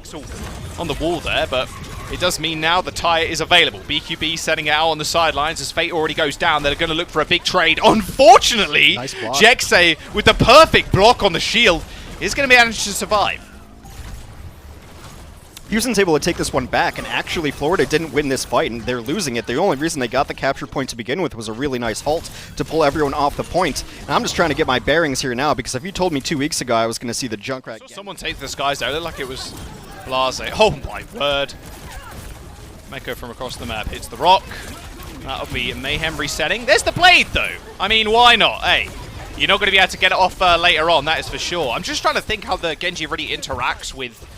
pixel on the wall there, but it does mean now the tire is available. BQB setting it out on the sidelines as Fate already goes down. They're going to look for a big trade. Unfortunately, nice Jexay with the perfect block on the shield is going to manage to survive. Houston's able to take this one back, and actually Florida didn't win this fight, and they're losing it. The only reason they got the capture point to begin with was a really nice halt to pull everyone off the point. And I'm just trying to get my bearings here now, because if you told me 2 weeks ago I was going to see the Junkrat... So someone take the skies out. It looked like it was Blase. Oh my word. Meko from across the map hits the rock. That'll be Mayhem resetting. There's the blade, though. I mean, why not? Hey, you're not going to be able to get it off later on, that is for sure. I'm just trying to think how the Genji really interacts with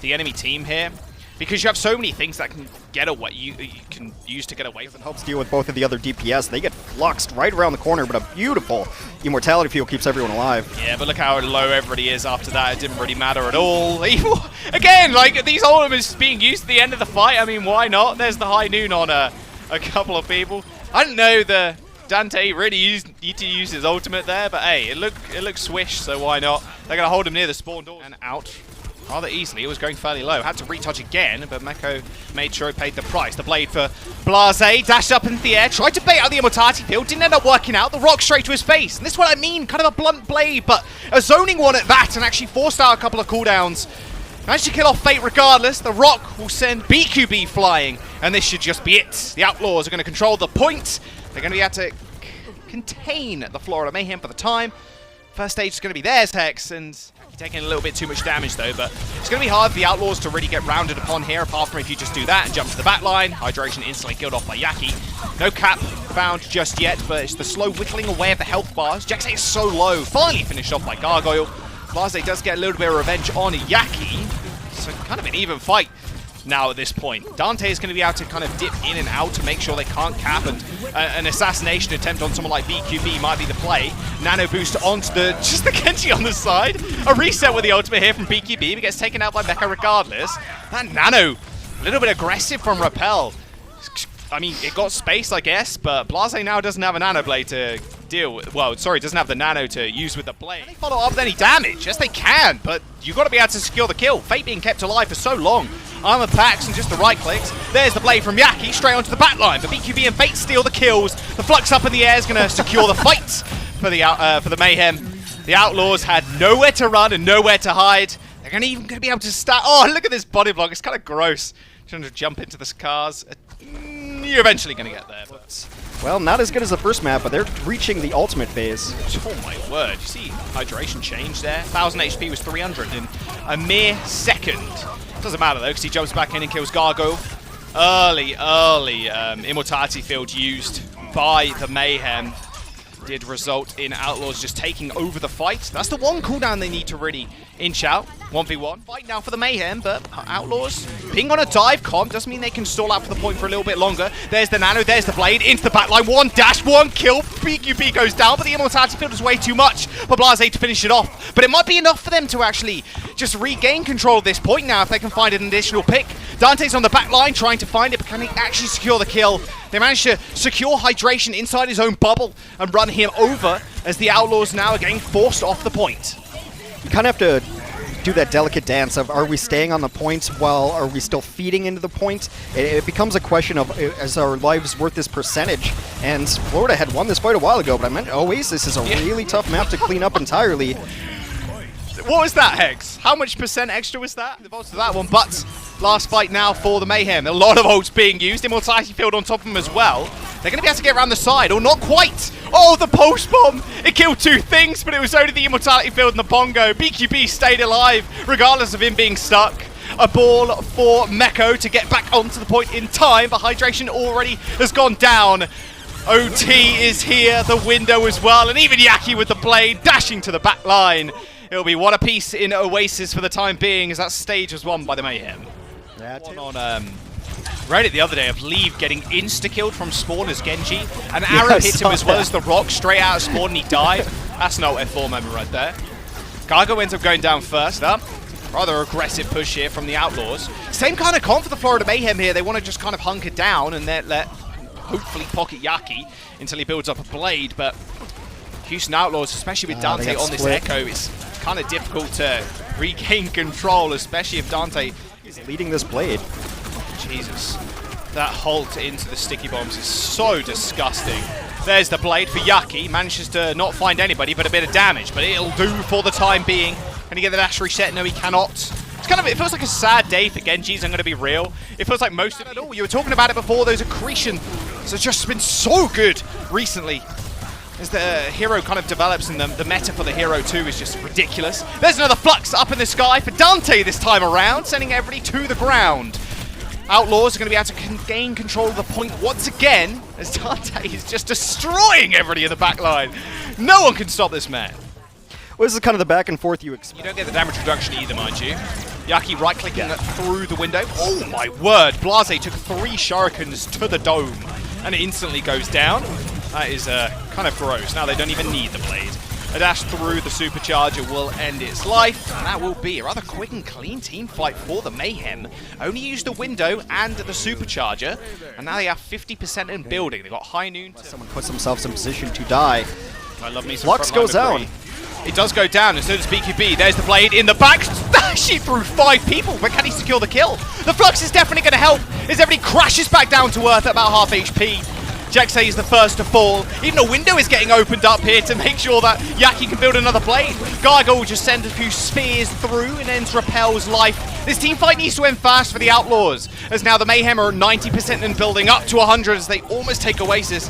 the enemy team here, because you have so many things that can get away. You can use to get away from. Helps deal with both of the other DPS. They get fluxed right around the corner, but a beautiful immortality field keeps everyone alive. Yeah, but look how low everybody is after that. It didn't really matter at all. Again, like these ultimates being used at the end of the fight. I mean, why not? There's the high noon on a couple of people. I didn't know the Dante really need to use his ultimate there, but hey, it looked swish, so why not? They're gonna hold him near the spawn door and out. Rather easily. It was going fairly low. Had to retouch again, but Meko made sure he paid the price. The blade for Blase, dashed up into the air, tried to bait out the immortality field, didn't end up working out. The rock straight to his face. And this is what I mean, kind of a blunt blade, but a zoning one at that, and actually forced out a couple of cooldowns. Managed to kill off Fate regardless. The rock will send BQB flying, and this should just be it. The Outlaws are going to control the point. They're going to be able to contain the Florida Mayhem for the time. First stage is going to be theirs, Hex, and taking a little bit too much damage though, but it's going to be hard for the Outlaws to really get rounded upon here, apart from if you just do that and jump to the back line. Hydration instantly killed off by Yaki. No cap found just yet, but it's the slow whittling away of the health bars. Jexay is so low, finally finished off by Gargoyle. Blase does get a little bit of revenge on Yaki, so kind of an even fight now at this point. Dante is going to be able to kind of dip in and out to make sure they can't cap, and an assassination attempt on someone like BQB might be the play. Nano boost onto just the Genji on the side. A reset with the ultimate here from BQB, but gets taken out by Mecha regardless. That Nano, a little bit aggressive from Repel. I mean, it got space, I guess, but Blase now doesn't have a Nano blade to deal with. Well, sorry, doesn't have the Nano to use with the blade. Can they follow up with any damage? Yes, they can, but you've got to be able to secure the kill. Fate being kept alive for so long. Armor packs and just the right clicks. There's the blade from Yaki, straight onto the back line. But BQB and Fate steal the kills. The flux up in the air is going to secure the fight for the Mayhem. The Outlaws had nowhere to run and nowhere to hide. They're even going to be able to start. Oh, look at this body block. It's kind of gross. Trying to jump into the cars. You're eventually going to get there. But well, not as good as the first map, but they're reaching the ultimate phase. Oh my word. You see hydration change there? 1000 HP was 300 in a mere second. Doesn't matter though, because he jumps back in and kills Gargoyle. Early immortality field used by the Mayhem did result in Outlaws just taking over the fight. That's the one cooldown they need to really inch out. 1v1. Fight now for the Mayhem, but Outlaws ping on a dive comp doesn't mean they can stall out for the point for a little bit longer. There's the Nano, there's the blade, into the backline. One dash, one kill. BQB goes down, but the immortality field is way too much for Blase to finish it off. But it might be enough for them to actually just regain control of this point now if they can find an additional pick. Dante's on the back line trying to find it, but can he actually secure the kill? They managed to secure hydration inside his own bubble and run him over as the Outlaws now are getting forced off the point. You kind of have to do that delicate dance of, are we staying on the point while are we still feeding into the point? It becomes a question of, is our lives worth this percentage? And Florida had won this fight a while ago, but I meant Oasis is a really tough map to clean up entirely. What was that, Hex? How much percent extra was that? The votes to that one, but last fight now for the Mayhem. A lot of ults being used. Immortality field on top of them as well. They're going to be able to get around the side, or not quite. Oh, the post bomb! It killed two things, but it was only the immortality field and the bongo. BQB stayed alive, regardless of him being stuck. A ball for Meko to get back onto the point in time, but hydration already has gone down. OT is here, the window as well, and even Yaki with the blade dashing to the back line. It'll be one apiece in Oasis for the time being, as that stage was won by the Mayhem. Yeah, on Reddit the other day of Leave getting insta-killed from spawn as Genji. An arrow hit him as well as the rock straight out of spawn and he died. That's not F4 member right there. Gargo ends up going down first up. Rather aggressive push here from the Outlaws. Same kind of comp for the Florida Mayhem here. They want to just kind of hunker down and then let hopefully pocket Yaki until he builds up a blade, but Houston Outlaws, especially with Dante on this echo, it's kind of difficult to regain control, especially if Dante is leading this blade. Jesus. That halt into the sticky bombs is so disgusting. There's the blade for Yaki. Manages to not find anybody, but a bit of damage. But it'll do for the time being. Can he get the dash reset? No, he cannot. It's kind of, it feels like a sad day for Genjis, I'm going to be real. It feels like most of it all. You were talking about it before, those accretion. So it's just been so good recently. As the hero kind of develops and the meta for the hero too is just ridiculous. There's another flux up in the sky for Dante this time around, sending everybody to the ground. Outlaws are going to be able to gain control of the point once again, as Dante is just destroying everybody in the back line. No one can stop this man. Well, this is kind of the back and forth you expect. You don't get the damage reduction either, mind you. Yaki right-clicking through the window. Oh my word, Blase took 3 shurikens to the dome, and it instantly goes down. That is kind of gross. Now they don't even need the blade. A dash through the supercharger will end its life, and that will be a rather quick and clean team fight for the Mayhem. Only used the window and the supercharger, and now they have 50% in building. They've got high noon. Someone puts themselves in position to die. I love me some Flux goes down. It does go down, and so does BQB. There's the blade in the back. She threw 5 people, but can he secure the kill? The Flux is definitely going to help as everybody crashes back down to earth at about half HP. Jexay is the first to fall. Even a window is getting opened up here to make sure that Yaki can build another blade. Gargo will just send a few spears through and ends Repel's life. This team fight needs to end fast for the Outlaws, as now the Mayhem are 90% in building up to 100 as they almost take Oasis.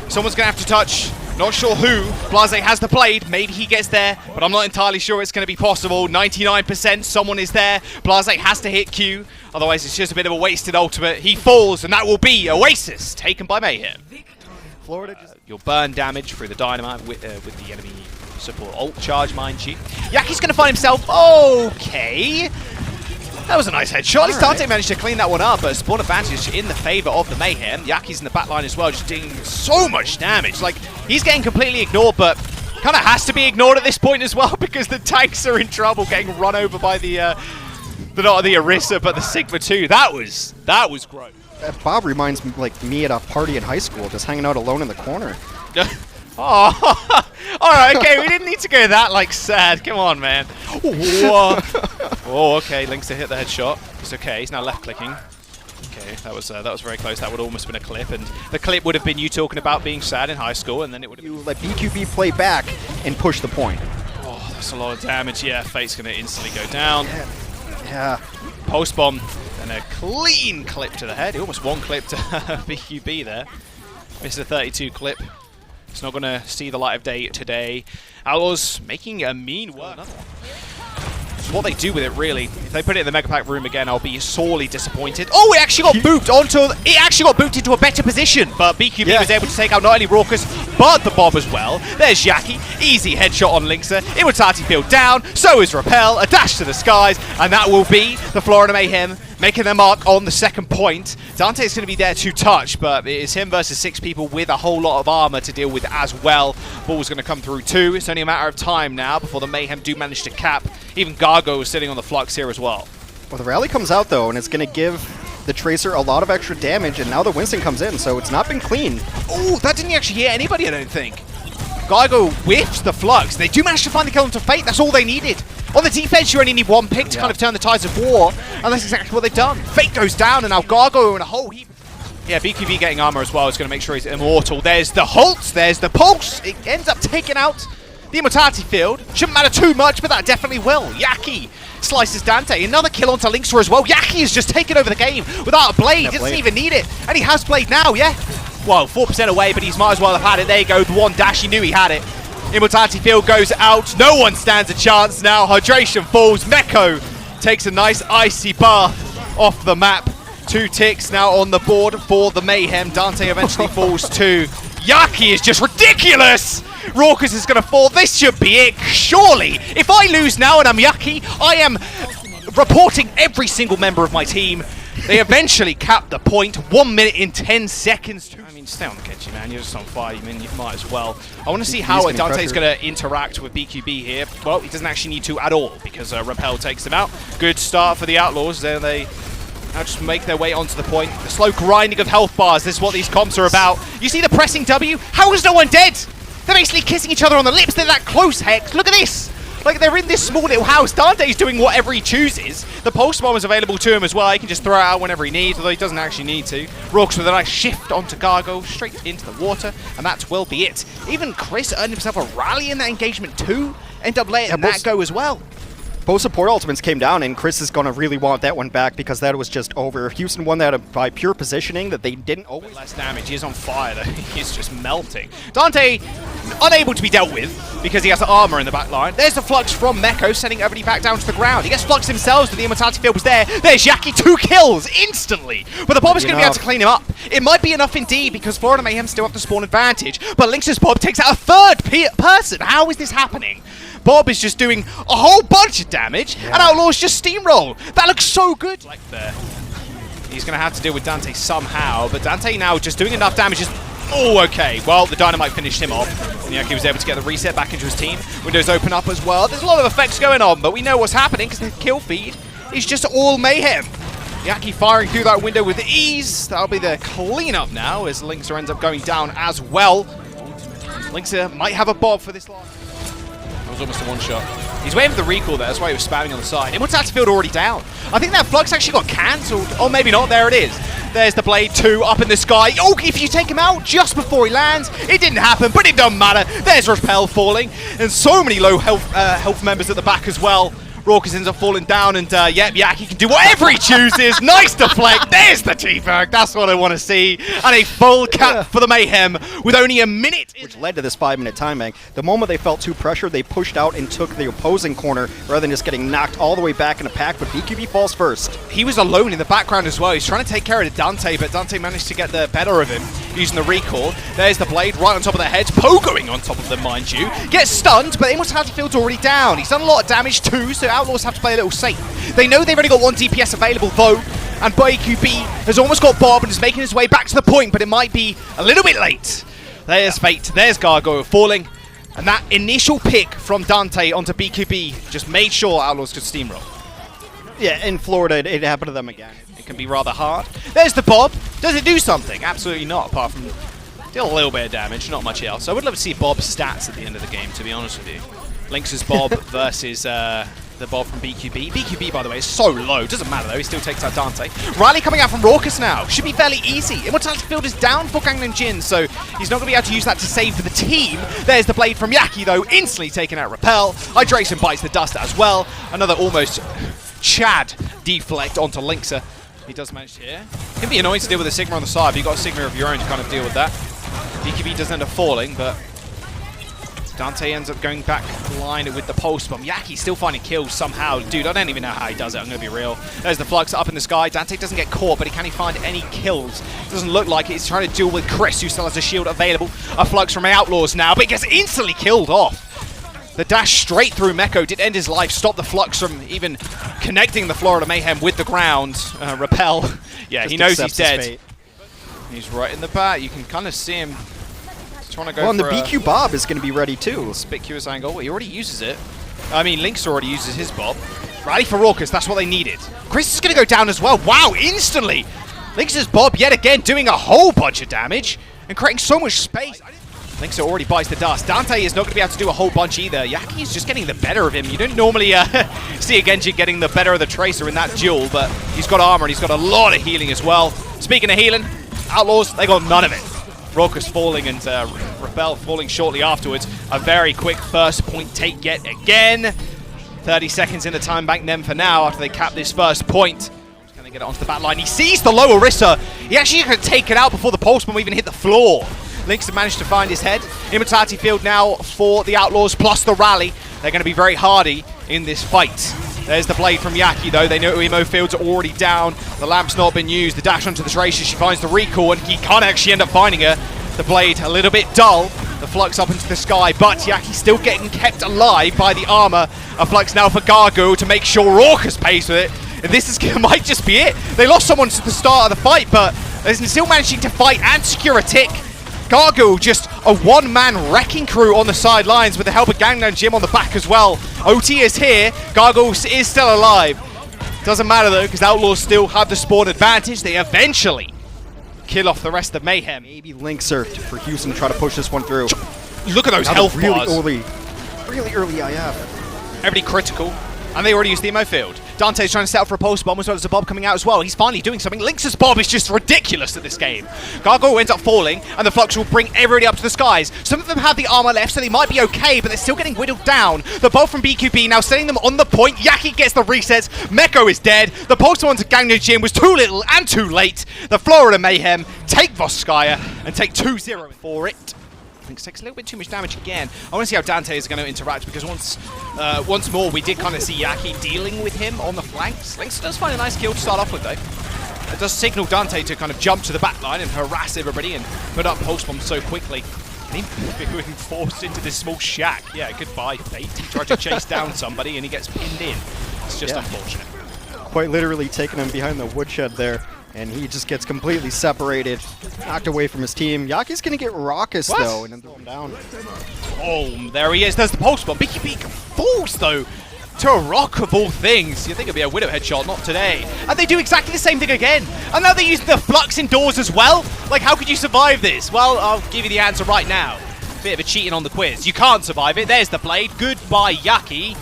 Someone's going to have to touch. Not sure who. Blase has the blade. Maybe he gets there, but I'm not entirely sure it's going to be possible. 99%, someone is there. Blase has to hit Q. Otherwise, it's just a bit of a wasted ultimate. He falls, and that will be Oasis, taken by Mayhem. Florida just... You'll burn damage through the dynamite with the enemy support ult charge, mind you. Yaki's going to find himself... Okay. That was a nice headshot. At least Dante managed to clean that one up, but spawn advantage in the favor of the Mayhem. Yaki's in the back line as well, just doing so much damage. Like, he's getting completely ignored, but kind of has to be ignored at this point as well, because the tanks are in trouble, getting run over by not the Orisa, but the Sigma 2. That was gross. Bob reminds me, like, me at a party in high school, just hanging out alone in the corner. Oh, all right, okay, we didn't need to go that, like, sad. Come on, man. Oh, okay, Links to hit the headshot. It's okay, he's now left-clicking. Okay, that was very close. That would almost have been a clip, and the clip would have been you talking about being sad in high school, and then it would have been... You let BQB play back and push the point. Oh, that's a lot of damage. Yeah, Fate's going to instantly go down. Yeah. Post bomb, and a clean clip to the head. He almost one clip to BQB there. Missed a 32 clip. It's not going to see the light of day today. Outlaws making a mean work. It's what they do with it, really. If they put it in the Mega Pack room again, I'll be sorely disappointed. Oh, it actually got booped onto... It actually got booped into a better position, but BQB was able to take out not only Raucus, but the bomb as well. There's Yaki. Easy headshot on Linkser. Immortality field down. So is Repel. A dash to the skies, and that will be the Florida Mayhem making their mark on the second point. Dante's going to be there to touch, but it is him versus 6 people with a whole lot of armor to deal with as well. Ball's going to come through too. It's only a matter of time now before the Mayhem do manage to cap. Even Gargo is sitting on the flux here as well. Well, the rally comes out though, and it's going to give the Tracer a lot of extra damage, and now the Winston comes in, so it's not been clean. Oh, that didn't actually hit anybody, I don't think. Gargo whiffs the flux. They do manage to find the kill onto Fate. That's all they needed. On the defense, you only need 1 pick to kind of turn the tides of war, and that's exactly what they've done. Fate goes down, and now Gargo in a whole heap. Yeah, BQB getting armor as well is going to make sure he's immortal. There's the Halt, there's the Pulse. It ends up taking out the Immortality field. Shouldn't matter too much, but that definitely will. Yaki slices Dante. Another kill onto Linkser as well. Yaki has just taken over the game without a blade. He doesn't even need it, and he has blade now, yeah? Well, 4% away, but he's might as well have had it. There you go, the one dash, he knew he had it. Immortality field goes out. No one stands a chance now. Hydration falls. Meko takes a nice icy bath off the map. 2 ticks now on the board for the Mayhem. Dante eventually falls too. Yaki is just ridiculous. Raucus is going to fall. This should be it, surely. If I lose now and I'm Yaki, I am reporting every single member of my team. They eventually cap the point. 1 minute and 10 seconds. I mean, stay on the Kenji, man. You're just on fire. You mean you might as well. I want to see how Dante's going to interact with BQB here. Well, he doesn't actually need to at all because Repel takes them out. Good start for the Outlaws. Then they now just make their way onto the point. The slow grinding of health bars. This is what these comps are about. You see the pressing W? How is no one dead? They're basically kissing each other on the lips. They're that close, Hex. Look at this. Like, they're in this small little house. Dante's doing whatever he chooses. The pulse bomb is available to him as well. He can just throw it out whenever he needs, although he doesn't actually need to. Rorks with a nice shift onto Gargo, straight into the water, and that will be it. Even Chris earned himself a rally in that engagement too. End up letting that go as well. Both support ultimates came down, and Chris is going to really want that one back because that was just over. Houston won that by pure positioning that they didn't always. Less damage. He is on fire, though. He's just melting. Dante, unable to be dealt with because he has the armor in the back line. There's the flux from Meko, sending everybody back down to the ground. He gets flux himself, but the immortality field was there. There's Yaki, 2 kills instantly. But the Bob is going to be able to clean him up. It might be enough indeed because Florida Mayhem still have the spawn advantage. But Lynx's Bob takes out a third person. How is this happening? Bob is just doing a whole bunch of damage, and Outlaws just steamroll. That looks so good. Like there. He's going to have to deal with Dante somehow, but Dante now just doing enough damage. Oh, okay. Well, the Dynamite finished him off. And Yaki was able to get the reset back into his team. Windows open up as well. There's a lot of effects going on, but we know what's happening because the kill feed is just all Mayhem. Yaki firing through that window with ease. That'll be the cleanup now as Lynxer ends up going down as well. Lynxer might have a Bob for this line. That was almost a one-shot. He's waiting for the recall there, that's why he was spamming on the side. Immortality field already down. I think that flux actually got cancelled. Oh, maybe not. There it is. There's the Blade 2 up in the sky. Oh, if you take him out just before he lands, it didn't happen, but it doesn't matter. There's Repel falling, and so many low health members at the back as well. Rorkus ends up falling down, and yep, Yaki can do whatever he chooses. Nice deflect. There's the T-Berg. That's what I want to see. And a full cap for the Mayhem with only a minute. Which led to this 5-minute time bank. The moment they felt too pressured, they pushed out and took the opposing corner rather than just getting knocked all the way back in a pack, but BQB falls first. He was alone in the background as well. He's trying to take care of Dante, but Dante managed to get the better of him using the recall. There's the Blade right on top of their heads, pogoing on top of them, mind you. Gets stunned, but Immortality Field's already down. He's done a lot of damage too, so Outlaws have to play a little safe. They know they've only got 1 DPS available though, and BQB has almost got Bob and is making his way back to the point, but it might be a little bit late. There's Fate, there's Gargoyle falling, and that initial pick from Dante onto BQB just made sure Outlaws could steamroll. Yeah, in Florida, it happened to them again. It can be rather hard. There's the Bob. Does it do something? Absolutely not, apart from still a little bit of damage, not much else. I would love to see Bob's stats at the end of the game, to be honest with you. Lynx's Bob versus the Bob from BQB. BQB, by the way, is so low. Doesn't matter, though. He still takes out Dante. Riley coming out from Rorkus now. Should be fairly easy. Immortality Field is down for Gangnam Jin, so he's not going to be able to use that to save for the team. There's the Blade from Yaki, though, instantly taking out Repel. Hydration bites the dust as well. Another almost Chad deflect onto Lynxer. He does manage to hear. It can be annoying to deal with a Sigma on the side, but you've got a Sigma of your own to kind of deal with that. BQB doesn't end up falling, but Dante ends up going back line with the pulse bomb. Yaki still finding kills somehow. Dude, I don't even know how he does it, I'm going to be real. There's the flux up in the sky. Dante doesn't get caught, but can he find any kills? Doesn't look like it. He's trying to deal with Chris, who still has a shield available. A flux from Outlaws now, but he gets instantly killed off. The dash straight through Meko did end his life, stop the flux from even connecting the Florida Mayhem with the ground. Repel, yeah, just he knows he's dead. Fate. He's right in the back. You can kind of see him trying to go and the BQ Bob is going to be ready too. Conspicuous angle. He already uses it. I mean, Lynx already uses his Bob. Rally for Rorkus, that's what they needed. Chris is going to go down as well. Wow, instantly. Lynx's Bob yet again doing a whole bunch of damage and creating so much space. Lynx already bites the dust. Dante is not going to be able to do a whole bunch either. Yaki is just getting the better of him. You don't normally see a Genji getting the better of the Tracer in that duel, but he's got armor and he's got a lot of healing as well. Speaking of healing, Outlaws, they got none of it. Rorkus falling and Repel falling shortly afterwards. A very quick first point take yet again. 30 seconds in the time bank then for now after they cap this first point. Can they get it onto the back line? He sees the low Orisa. He actually could take it out before the pulse bomb even hit the floor. Lynx have managed to find his head. Immortality Field now for the Outlaws plus the rally. They're going to be very hardy in this fight. There's the Blade from Yaki though. They know Emo Fields are already down. The lamp's not been used. The dash onto the Tracer. She finds the recall and he can't actually end up finding her. The Blade a little bit dull. The flux up into the sky, but Yaki's still getting kept alive by the armor. A flux now for Gargoyle to make sure Rorkus pays with it. And this might just be it. They lost someone at the start of the fight, but they're still managing to fight and secure a tick. Gargoyle just a one-man wrecking crew on the sidelines with the help of Gangnam Jim on the back as well. OT is here. Gargoyle is still alive. Doesn't matter though, because Outlaws still have the spawn advantage. They eventually kill off the rest of Mayhem. Maybe Lynxer for Houston to try to push this one through. Look at those health bars. Really early IF. Everybody critical. And they already used the ammo field. Dante's trying to set up for a pulse bomb as well as a Bob coming out as well. He's finally doing something. Lynx's Bob is just ridiculous at this game. Gargoyle ends up falling, and the Flux will bring everybody up to the skies. Some of them have the armor left, so they might be okay, but they're still getting whittled down. The Bob from BQB now setting them on the point. Yaki gets the resets. Meko is dead. The pulse bomb to Guangzhou Charge was too little and too late. The Florida Mayhem take Voskaya and take 2-0 for it. Lynx takes a little bit too much damage again. I want to see how Dante is going to interact, because once more we did kind of see Yaki dealing with him on the flanks. Lynx does find a nice kill to start off with though. It does signal Dante to kind of jump to the back line and harass everybody and put up pulse bombs so quickly. And him being forced into this small shack. Yeah, goodbye fate. He tried to chase down somebody and he gets pinned in. It's just unfortunate. Quite literally taking him behind the woodshed there. And he just gets completely separated, knocked away from his team. Yaki's going to get raucous, though, and then throw him down. Oh, there he is. There's the pulse bomb. BQB falls, though, to a rock of all things. You'd think it'd be a Widow headshot, not today. And they do exactly the same thing again. And now they use the Flux indoors as well. Like, how could you survive this? Well, I'll give you the answer right now. Bit of a cheating on the quiz. You can't survive it. There's the blade. Goodbye, Yaki.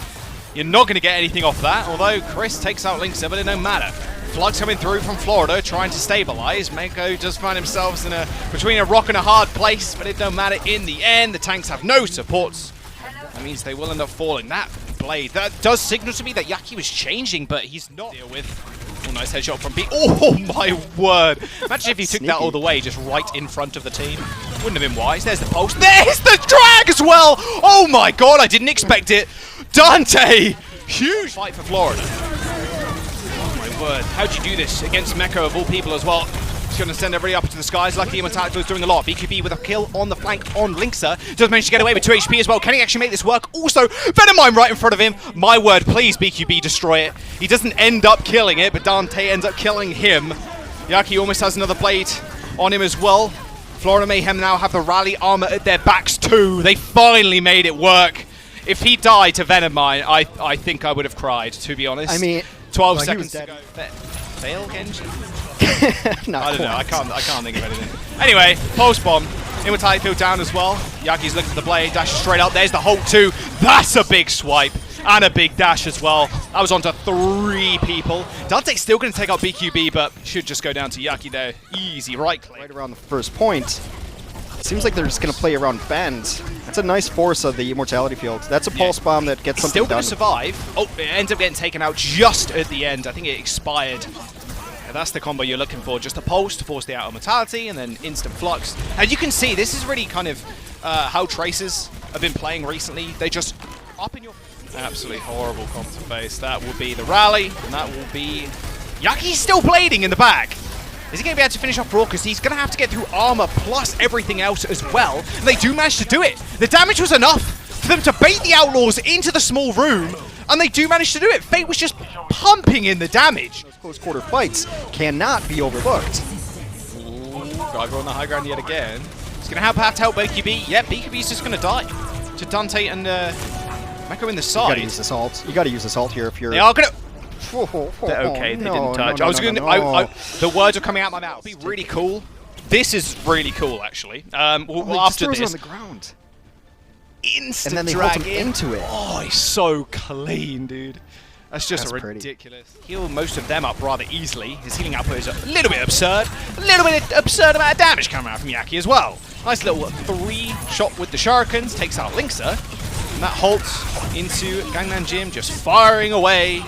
You're not going to get anything off that, although Chris takes out Lynx, but it don't matter. Flux coming through from Florida, trying to stabilize. Meko does find himself in between a rock and a hard place, but it don't matter in the end. The tanks have no supports. That means they will end up falling. That blade, that does signal to me that Yaki was changing, but he's not. Deal with. Oh, nice headshot from B. Oh my word! Imagine if he took that all the way, just right in front of the team. Wouldn't have been wise. There's the pulse. There's the drag as well. Oh my god! I didn't expect it. Dante, huge fight for Florida. Word. How'd you do this against Meko of all people as well? He's going to send everybody up into the skies. Luckily, Immortality is doing a lot. BQB with a kill on the flank on Lynxer. Does manage to get away with 2 HP as well. Can he actually make this work? Also, Venomine right in front of him. My word, please, BQB, destroy it. He doesn't end up killing it, but Dante ends up killing him. Yaki almost has another blade on him as well. Florida Mayhem now have the rally armor at their backs too. They finally made it work. If he died to Venomine, I think I would have cried, to be honest. I mean, 12 seconds to go. Fail Genji? No, I don't know. I can't think of anything. Anyway, pulse bomb. Immortality field down as well. Yaki's looking at the blade, dashes straight up. There's the hold too. That's a big swipe and a big dash as well. That was onto 3 people. Dante's still going to take out BQB, but should just go down to Yaki there. Easy right click. Right around the first point. Seems like they're just going to play around bends. That's a nice force of the Immortality field. That's a pulse bomb that gets something still done. Going to survive. Oh, it ends up getting taken out just at the end. I think it expired. Yeah, that's the combo you're looking for. Just a pulse to force the out Immortality and then instant flux. And you can see this is really kind of how Tracers have been playing recently. They just up in your... Absolutely horrible comp to face. That will be the rally, and that will be... Yaki's still blading in the back. Is he going to be able to finish off Raw? Because he's going to have to get through armor plus everything else as well. And they do manage to do it. The damage was enough for them to bait the Outlaws into the small room. And they do manage to do it. Fate was just pumping in the damage. Those close quarter fights cannot be overlooked. Driver on the high ground yet again. He's going to have to help BQB. Yep, BQB's just going to die to Dante and Meko in the side. You got to use this ult. You got to use this ult here if you're... They are going to... They're okay, they didn't touch. The words are coming out my mouth. It'd be really cool. This is really cool, actually. After this, on the ground. Instant and then they drag hold him into it. Oh, he's so clean, dude. That's just ridiculous. Heal most of them up rather easily. His healing output is a little bit absurd. A little bit absurd amount of damage coming out from Yaki as well. Nice little 3-shot with the Shurikens. Takes out Lynxer. And that halts into Gangnam Gym just firing away.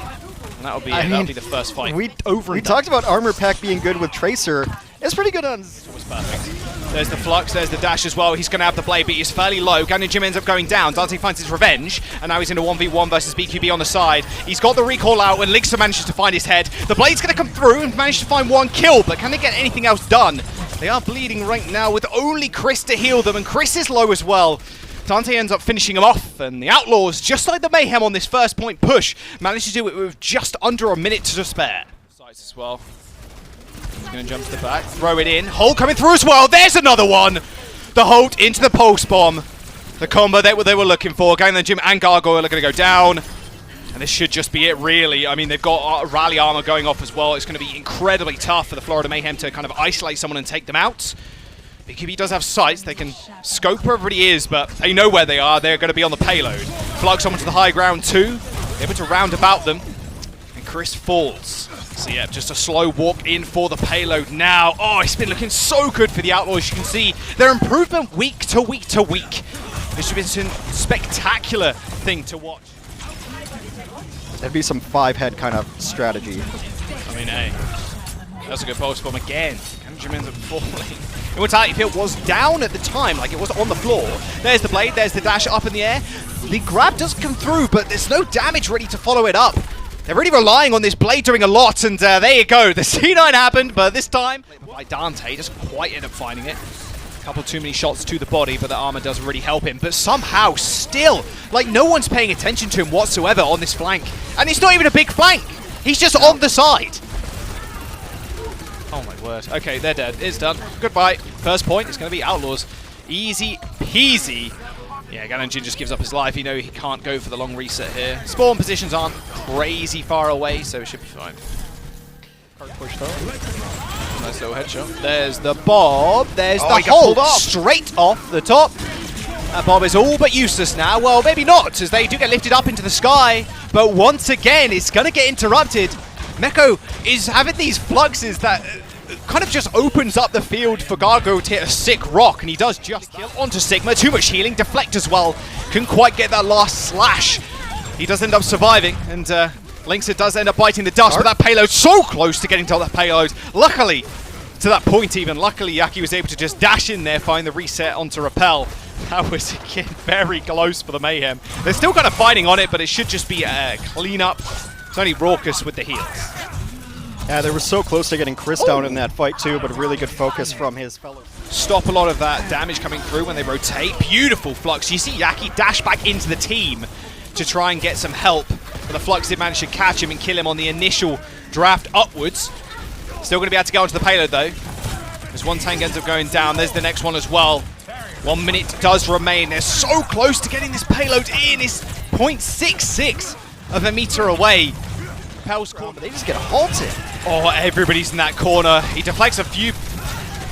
And that'll be the first fight. We talked about Armor Pack being good with Tracer. It's pretty good on... It was perfect. There's the flux, there's the dash as well. He's going to have the blade, but he's fairly low. Gangnam Gym ends up going down. Dante finds his revenge, and now he's in a 1v1 versus BQB on the side. He's got the recall out when Lynxer manages to find his head. The blade's going to come through and manage to find 1 kill, but can they get anything else done? They are bleeding right now with only Chris to heal them, and Chris is low as well. Dante ends up finishing him off, and the Outlaws, just like the Mayhem on this first point push, managed to do it with just under a minute to spare. Sides as well. He's going to jump to the back, throw it in. Hold coming through as well. There's another one. The hold into the pulse bomb. The combo they were looking for. Gangnam Gym and Gargoyle are going to go down. And this should just be it, really. I mean, they've got rally armor going off as well. It's going to be incredibly tough for the Florida Mayhem to kind of isolate someone and take them out. BQB does have sights. They can scope where everybody is, but they know where they are. They're going to be on the payload. Flux onto the high ground too, able to round about them. And Chris falls. So yeah, just a slow walk in for the payload now. Oh, it's been looking so good for the Outlaws. You can see their improvement week to week to week. It's been a spectacular thing to watch. That'd be some 5-head kind of strategy. I mean, hey, that's a good post bomb again. Kanjim ends up falling. Immortality Field was down at the time, like it was on the floor. There's the blade, there's the dash up in the air. The grab does come through, but there's no damage ready to follow it up. They're really relying on this blade doing a lot, and there you go. The C9 happened, but this time, by Dante, doesn't quite end up finding it. A couple too many shots to the body, but the armor doesn't really help him. But somehow, still, like no one's paying attention to him whatsoever on this flank. And it's not even a big flank. He's just on the side. Oh my word. Okay, they're dead. It's done. Goodbye. First point is going to be Outlaws. Easy peasy. Yeah, Ganonjin just gives up his life. You know he can't go for the long reset here. Spawn positions aren't crazy far away, so it should be fine. Push though. Nice little headshot. There's the Bob. There's the hold straight off the top. That Bob is all but useless now. Well, maybe not, as they do get lifted up into the sky. But once again, it's going to get interrupted. Meko is having these fluxes that kind of just opens up the field for Gargo to hit a sick rock, and he does just kill onto Sigma. Too much healing, deflect as well. Couldn't quite get that last slash. He does end up surviving, and Linkser does end up biting the dust, but that payload so close to getting to that payload. Luckily, to that point even, luckily Yaki was able to just dash in there, find the reset onto Repel. That was, again, very close for the Mayhem. They're still kind of fighting on it, but it should just be a clean-up. It's only Raucous with the heals. Yeah, they were so close to getting Chris down in that fight too, but a really good focus from his fellow. Stop a lot of that damage coming through when they rotate. Beautiful Flux. You see Yaki dash back into the team to try and get some help. But the Flux did manage to catch him and kill him on the initial draft upwards. Still going to be able to go onto the payload though. As one tank ends up going down, there's the next one as well. 1 minute does remain. They're so close to getting this payload in. It's 0.66 of a meter away. Repel's corner, but they just get halted. Oh, everybody's in that corner. He deflects a few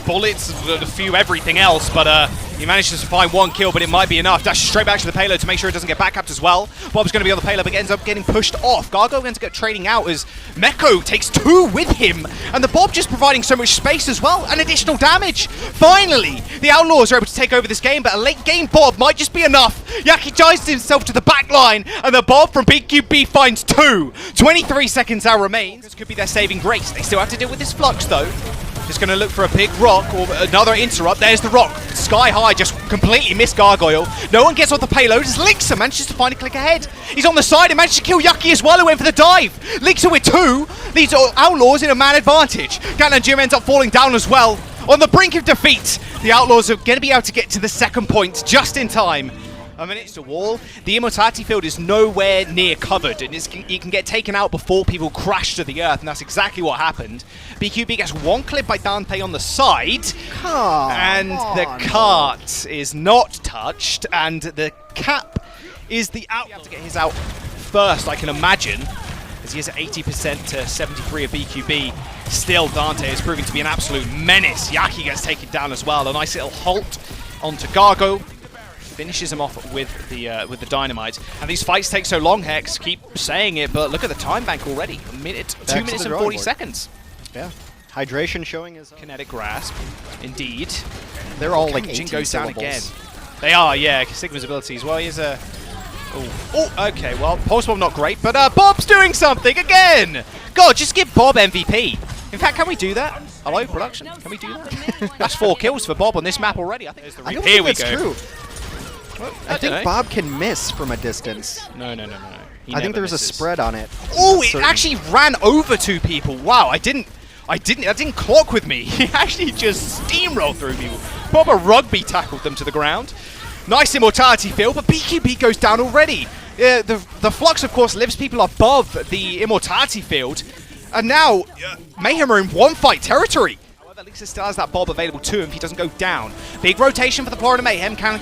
bullets, a few everything else, but he manages to find one kill, but it might be enough. Dashes straight back to the payload to make sure it doesn't get backcapped as well. Bob's going to be on the payload, but ends up getting pushed off. Gargo ends up trading out as Meko takes 2 with him, and the Bob just providing so much space as well, and additional damage. Finally, the Outlaws are able to take over this game, but a late game Bob might just be enough. Yaki dives himself to the back line, and the Bob from BQB finds 2. 23 seconds now remains. This could be their saving grace. They still have to deal with this Flux though. Just going to look for a big rock or another interrupt. There's the rock. Sky high, just completely missed Gargoyle. No one gets off the payload as Linkser manages to find a click ahead. He's on the side and managed to kill Yaki as well, who went for the dive. Linkser with 2. These Outlaws in a man advantage. Ganon Jim ends up falling down as well. On the brink of defeat, the Outlaws are going to be able to get to the second point just in time. I mean, it's a wall. The Immortality Field is nowhere near covered, and it can get taken out before people crash to the earth, and that's exactly what happened. BQB gets 1 clip by Dante on the side, and the cart is not touched, and the cap is the out. You have to get his out first, I can imagine, as he is at 80% to 73 of BQB. Still, Dante is proving to be an absolute menace. Yaki gets taken down as well. A nice little halt onto Gargo. Finishes him off with the dynamite. And these fights take so long, Hex. Keep saying it, but look at the time bank already. 2 minutes and 40 seconds. Yeah. Hydration showing his kinetic grasp. Indeed. They're all like Jin 18 goes down syllables. again. They are, yeah. Sigma's abilities. Well, he's a... Oh, okay. Well, Pulse Bomb not great, but Bob's doing something again! God, just give Bob MVP. In fact, can we do that? Hello, production? Can we do that? That's 4 kills for Bob on this map already. I think I don't think that's true. Well, I think Bob can miss from a distance. No. I think there's a spread on it. Oh, it actually ran over 2 people. Wow, that didn't clock with me. He actually just steamrolled through people. Proper rugby tackled them to the ground. Nice Immortality Field, but BQB goes down already. The Flux, of course, lifts people above the Immortality Field. And now, Mayhem are in 1-fight territory. Linkser still has that Bob available to him if he doesn't go down. Big rotation for the Florida Mayhem. Can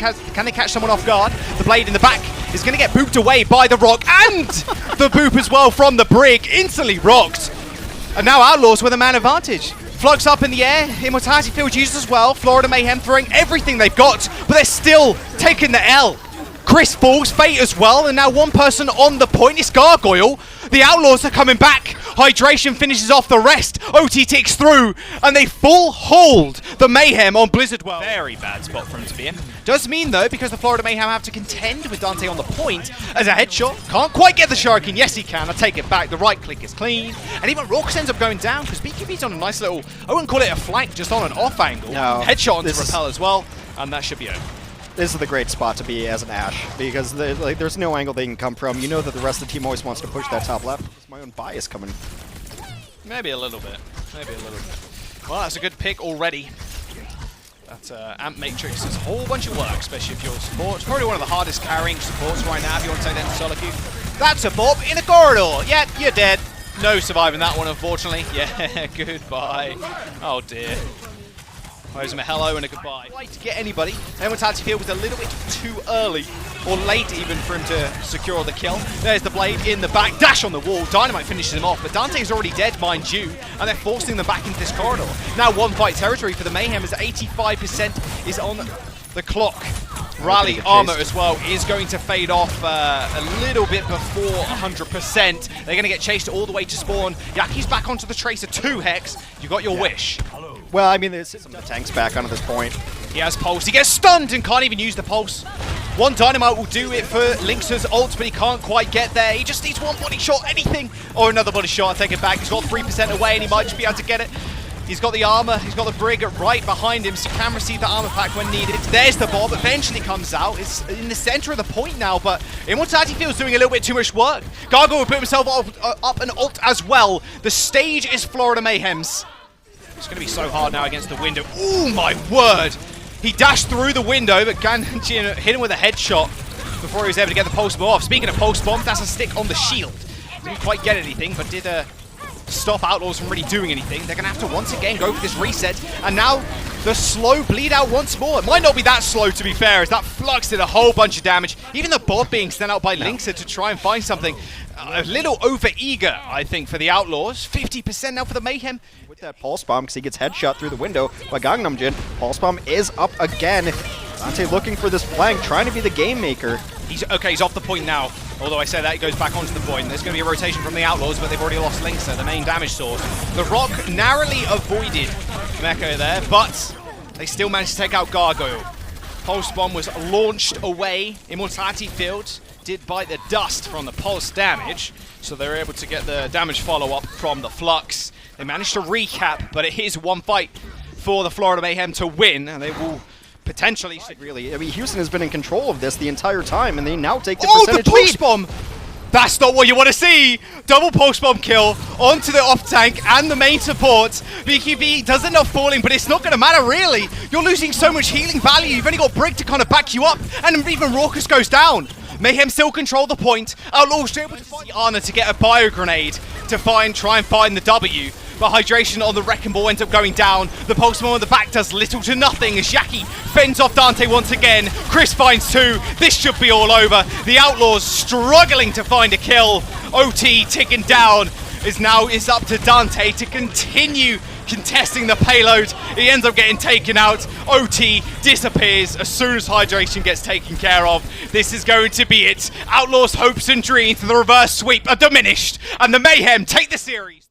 they catch someone off guard? The blade in the back is going to get booped away by the rock, and the boop as well from the brig. Instantly rocked. And now Outlaws with a man advantage. Flux up in the air. Immortality Field used as well. Florida Mayhem throwing everything they've got, but they're still taking the L. Chris falls, Fate as well, and now one person on the point is Gargoyle. The Outlaws are coming back. Hydration finishes off the rest. OT ticks through, and they full hold the Mayhem on Blizzard World. Very bad spot for him to be in. Does mean, though, because the Florida Mayhem have to contend with Dante on the point, as a headshot can't quite get the Shuriken. Yes, he can. I take it back. The right click is clean. And even Raucus ends up going down, because BKB's on a nice little, I wouldn't call it a flank, just on an off angle. No, headshot onto Repel as well, and that should be over. This is the great spot to be as an Ashe, because there's no angle they can come from. You know that the rest of the team always wants to push that top left. It's my own bias coming. Maybe a little bit. Maybe a little bit. Well, that's a good pick already. That Amp Matrix is a whole bunch of work, especially if you're support. It's probably one of the hardest carrying supports right now if you want to take that into solo queue. That's a Bob in a corridor. Yeah, you're dead. No surviving that one, unfortunately. Yeah, goodbye. Oh, dear. There's a hello and a goodbye. Like to get anybody. Immortality Field was a little bit too early, or late even, for him to secure the kill. There's the blade in the back, dash on the wall. Dynamite finishes him off, but Dante's already dead, mind you, and they're forcing them back into this corridor. Now one fight territory for the Mayhem as 85% is on the clock. Rally armor as well is going to fade off a little bit before 100%. They're going to get chased all the way to spawn. Yaki's back onto the Tracer 2, Hex. You got your wish. Well, I mean, there's some of the tanks back onto this point. He has Pulse. He gets stunned and can't even use the Pulse. One Dynamite will do it for Lynx's ult, but he can't quite get there. He just needs one body shot, anything. Or another body shot, take it back. He's got 3% away and he might just be able to get it. He's got the armor, he's got the Brig right behind him, so he can receive the armor pack when needed. There's the Bob, eventually comes out. It's in the center of the point now, but Immortality Field's doing a little bit too much work. Gargoyle will put himself up an ult as well. The stage is Florida Mayhem's. It's going to be so hard now against the window. Oh my word! He dashed through the window, but Ganjin hit him with a headshot before he was able to get the pulse bomb off. Speaking of pulse bomb, that's a stick on the shield. Didn't quite get anything, but did stop Outlaws from really doing anything. They're going to have to once again go for this reset, and now the slow bleed out once more. It might not be that slow, to be fair, as that Flux did a whole bunch of damage. Even the Bob being sent out by Lynxer to try and find something. A little over-eager, I think, for the Outlaws. 50% now for the Mayhem. With that Pulse Bomb, because he gets headshot through the window by Gangnam Jin. Pulse Bomb is up again. Dante looking for this flank, trying to be the game maker. He's off the point now. Although I say that, he goes back onto the point. There's going to be a rotation from the Outlaws, but they've already lost Lynxer, the main damage source. The Rock narrowly avoided Meko there, but they still managed to take out Gargoyle. Pulse Bomb was launched away. Immortality Field did bite the dust from the pulse damage, so they were able to get the damage follow-up from the Flux. They managed to recap, but it is one fight for the Florida Mayhem to win, and they will potentially... Really, I mean, Houston has been in control of this the entire time, and they now take the percentage lead. The pulse bomb! That's not what you want to see! Double pulse bomb kill onto the off-tank and the main support. BQB does enough falling, but it's not going to matter, really. You're losing so much healing value. You've only got Brig to kind of back you up, and even Raucus goes down. Mayhem still control the point. Outlaws able to find Ana to get a bio grenade to try and find the W. But Hydration on the Wrecking Ball ends up going down. The Pulse Bomb on the back does little to nothing as Yaki fends off Dante once again. Chris finds 2. This should be all over. The Outlaws struggling to find a kill. OT ticking down. It's up to Dante to continue contesting the payload. He ends up getting taken out. OT disappears as soon as Hydration gets taken care of. This is going to be it. Outlaws' hopes and dreams for the reverse sweep are diminished, and the Mayhem take the series.